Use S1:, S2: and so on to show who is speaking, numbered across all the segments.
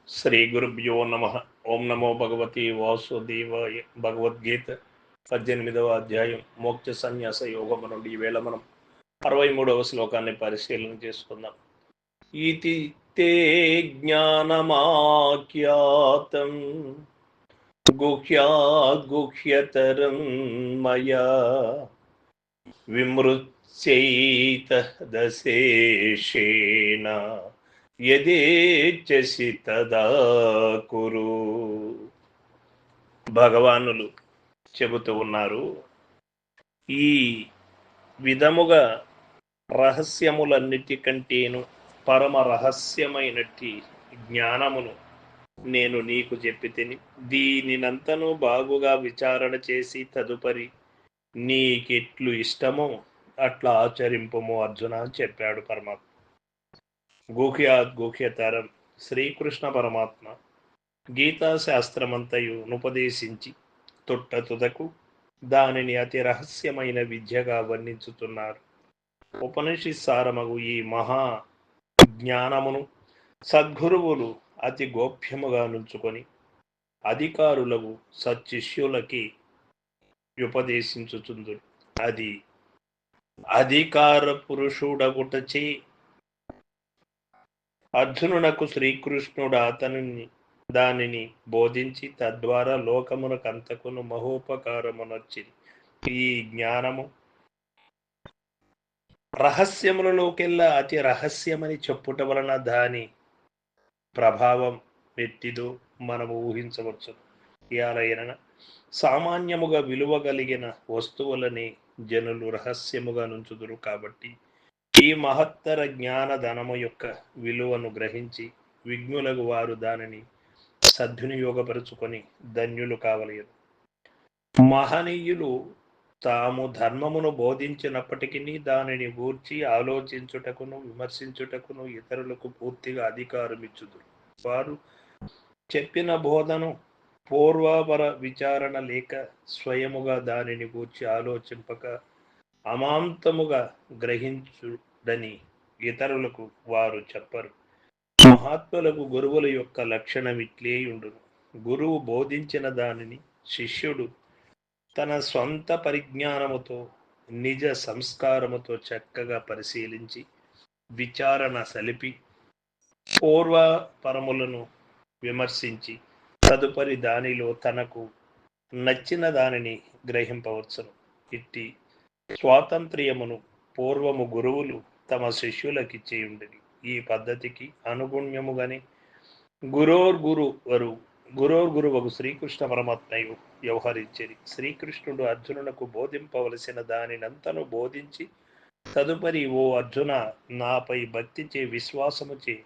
S1: శ్రీ గురుభ్యో నమ. ఓం నమో భగవతి వాసుదేవాయ. భగవద్గీత 18వ అధ్యాయం మోక్ష సన్యాస యోగము నుండి ఈవేళ మనం 63వ శ్లోకాన్ని పరిశీలన చేసుకుందాం. ఇతి తే జ్ఞానమాఖ్యాతం గుహ్యాత్ గుహ్యతరం మయా విమృత్యైత దశేషేణ యదేచ్ఛసి తదా కురు. భగవానులు చెబుతూ ఉన్నారు, ఈ విధముగా రహస్యములన్నిటికంటేను పరమ రహస్యమైనట్టి జ్ఞానమును నేను నీకు చెప్పి తిని, దీనినంతను బాగుగా విచారణ చేసి తదుపరి నీకెట్లు ఇష్టమో అట్లా ఆచరింపము అర్జున అని చెప్పాడు పరమాత్మ. గుహ్యాత్ గుహ్యతరం శ్రీకృష్ణ పరమాత్మ గీతా శాస్త్రమంతయు ఉపదేశించి తుదకు దానిని అతి రహస్యమైన విద్యగా వర్ణించుతున్నారు. ఉపనిషత్ సారమగు ఈ మహా జ్ఞానమును సద్గురువులు అతి గోప్యముగా నుంచుకొని అధికారులకు సత్శిష్యులకి ఉపదేశించుచుందురు. అది అధికార పురుషుడగుటచే అర్జునునకు శ్రీకృష్ణుడు దానిని బోధించి తద్వారా లోకమునకంతకును మహోపకారమునొచ్చింది. ఈ జ్ఞానము రహస్యములలోకెల్లా అతి రహస్యమని చెప్పుట వలన దాని ప్రభావం ఎట్టిదో మనము ఊహించవచ్చు. ఇయాలైన సామాన్యముగా విలువ కలిగిన వస్తువులని జనులు రహస్యముగా నుంచుదురు. కాబట్టి ఈ మహత్తర జ్ఞానధనము యొక్క విలువను గ్రహించి విజ్ఞులకు వారు దానిని సద్వినియోగపరుచుకొని ధన్యులు కావలేరు. మహనీయులు తాము ధర్మమును బోధించినప్పటికీ దానిని గూర్చి ఆలోచించుటకును విమర్శించుటకును ఇతరులకు పూర్తిగా అధికారం ఇచ్చుదురు. వారు చెప్పిన బోధను పూర్వాపర విచారణ లేక స్వయముగా దానిని గూర్చి ఆలోచింపక అమాంతముగా గ్రహించుడని ఇతరులకు వారు చెప్పరు. మహాత్ములకు గురువుల యొక్క లక్షణం ఇట్లేయుండును. గురువు బోధించిన దానిని శిష్యుడు తన స్వంత పరిజ్ఞానముతో నిజ సంస్కారముతో చక్కగా పరిశీలించి విచారణ సలిపి పూర్వపరములను విమర్శించి తదుపరి దానిలో తనకు నచ్చిన దానిని గ్రహింపవచ్చును. ఇట్టి స్వాతంత్ర్యమును పూర్వము గురువులు తమ శిష్యులకిచ్చేయుండిరి. ఈ పద్ధతికి అనుగుణ్యముగానే గురోర్గురువగు శ్రీకృష్ణ పరమాత్మయు వ్యవహరించేది. శ్రీకృష్ణుడు అర్జునునకు బోధింపవలసిన దానినంతను బోధించి తదుపరి, ఓ అర్జున, నాపై భక్తిచే విశ్వాసముచే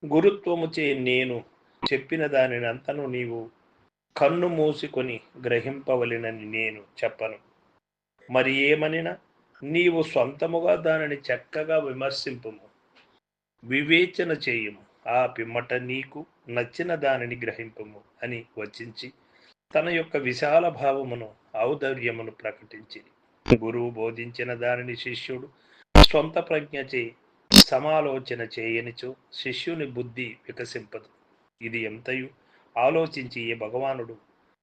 S1: గురుత్వముచే నేను చెప్పిన దానినంతను నీవు కన్ను మూసుకొని గ్రహింపవలెనని నేను చెప్పను. మరి ఏమనినా నీవు సొంతముగా దానిని చక్కగా విమర్శింపుము, వివేచన చేయుము, ఆ పిమ్మట నీకు నచ్చిన దానిని గ్రహింపము అని వచించి తన యొక్క విశాల భావమును ఔదార్యమును ప్రకటించింది. గురువు బోధించిన దానిని శిష్యుడు స్వంత ప్రజ్ఞచే సమాలోచన చేయనిచో శిష్యుని బుద్ధి వికసింపదు. ఇది ఎంతయు ఆలోచించి ఏ భగవానుడు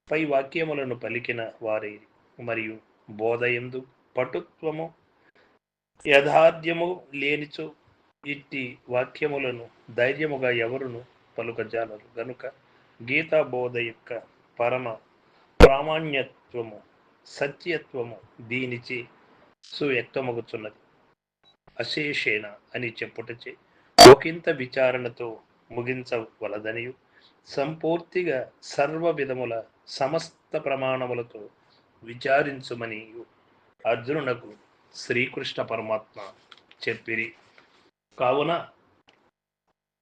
S1: పై వాక్యములను పలికిన వారైరి. మరియు బోధయందు పటుత్వము యథార్థ్యము లేనిచో ఇట్టి వాక్యములను ధైర్యముగా ఎవరును పలుకజాలరు. గనుక గీతా బోధ యొక్క పరమ ప్రామాణ్యత్వము సత్యత్వము దీనిచే సువ్యక్తమగుచున్నది. అశేషేణ అని చెప్పుటచే ఒకంత విచారణతో ముగించవలదనియు సంపూర్తిగా సర్వ విధముల సమస్త ప్రమాణములతో విచారించుమని అర్జునునకు శ్రీకృష్ణ పరమాత్మ చెప్పిరి. కావున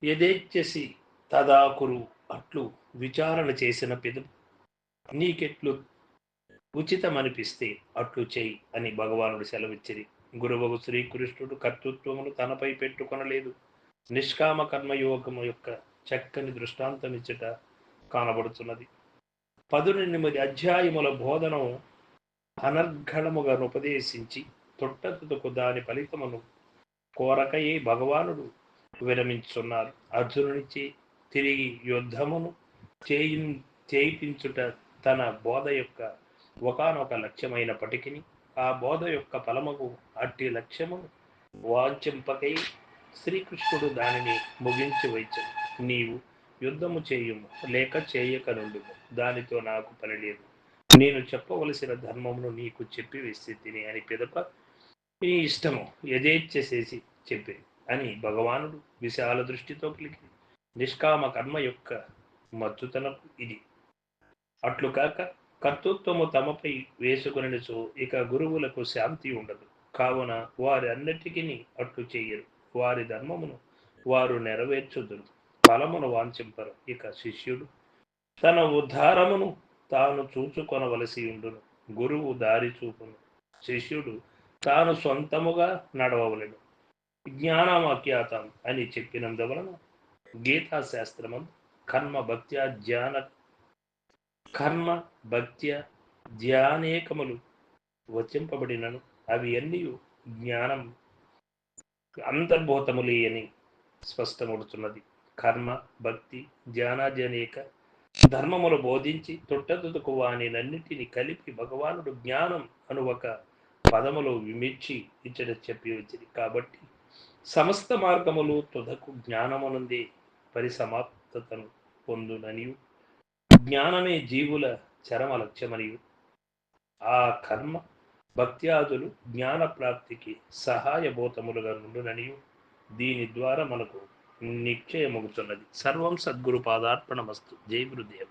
S1: యదేచ్ఛసి తదా కురు, అట్లు విచారణ చేసిన పిదప నీకెట్లు ఉచితమనిపిస్తే అట్లు చేయి అని భగవానుడు సెలవిచ్చిరి. గురువుకు శ్రీకృష్ణుడు కర్తృత్వమును తనపై పెట్టుకొనలేదు. నిష్కామ కర్మయోగము యొక్క చక్కని దృష్టాంతమిచ్చట కానబడుతున్నది. 18 అధ్యాయముల బోధనను అనర్ఘళముగా ఉపదేశించి తొట్టతుకు దాని ఫలితమును కోరకయే భగవానుడు విరమించున్నారు. అర్జునునిచే తిరిగి యుద్ధమును చేయించుట తన బోధ యొక్క ఒకానొక లక్ష్యమైనప్పటికీ ఆ బోధ యొక్క ఫలముకు అట్టి లక్ష్యమును వాంఛింపకై శ్రీకృష్ణుడు దానిని ముగించి వచ్చాడు. నీవు యుద్ధము చేయుము లేక చేయక నుండుము, దానితో నాకు పని లేదు. నేను చెప్పవలసిన ధర్మమును నీకు చెప్పి వేసి తిని అని పిదప నీ ఇష్టము యథేచ్ఛ చేసి చెప్పి అని భగవానుడు విశాల దృష్టితో పలికి నిష్కామ కర్మ యొక్క మత్తుతనపు ఇది. అట్లు కాక కర్తృత్వము తమపై వేసుకొనిచో ఇక గురువులకు శాంతి ఉండదు. కావున వారి అన్నిటికీ అట్లు చెయ్యరు. వారి ధర్మమును వారు నెరవేర్చుదురు, ఫలమును వాంఛింపరు. ఇక శిష్యుడు తన ఉద్ధారమును తాను చూచుకొనవలసి ఉండును. గురువు దారి చూపును, శిష్యుడు తాను సొంతముగా నడవవలెను. జ్ఞానమాఖ్యాతం అని చెప్పినందువలన గీతా శాస్త్రము కర్మ భక్త్య ధ్యానేకములు వచింపబడినను అవి అన్నీ జ్ఞానం అంతర్భూతములే అని స్పష్టమవుతున్నది. కర్మ భక్తి ధ్యానాజనేక ధర్మములు బోధించి తొట్టతుకు వానినన్నిటిని కలిపి భగవానుడు జ్ఞానం అను ఒక పదములో విమిర్చి ఇచ్చట చెప్పి వచ్చింది. కాబట్టి సమస్త మార్గములు తుదకు జ్ఞానమునందే పరిసమాప్తతను పొందుననియు జ్ఞానమే జీవుల చరమ లక్ష్యమనియు ఆ కర్మ భక్త్యాదులు జ్ఞాన ప్రాప్తికి సహాయభూతములుగా నుండుననియు దీని ద్వారా మనకు నిశ్చయమవుతున్నది. సర్వం సద్గురు పాదార్పణమస్తు. జై గురుదేవ.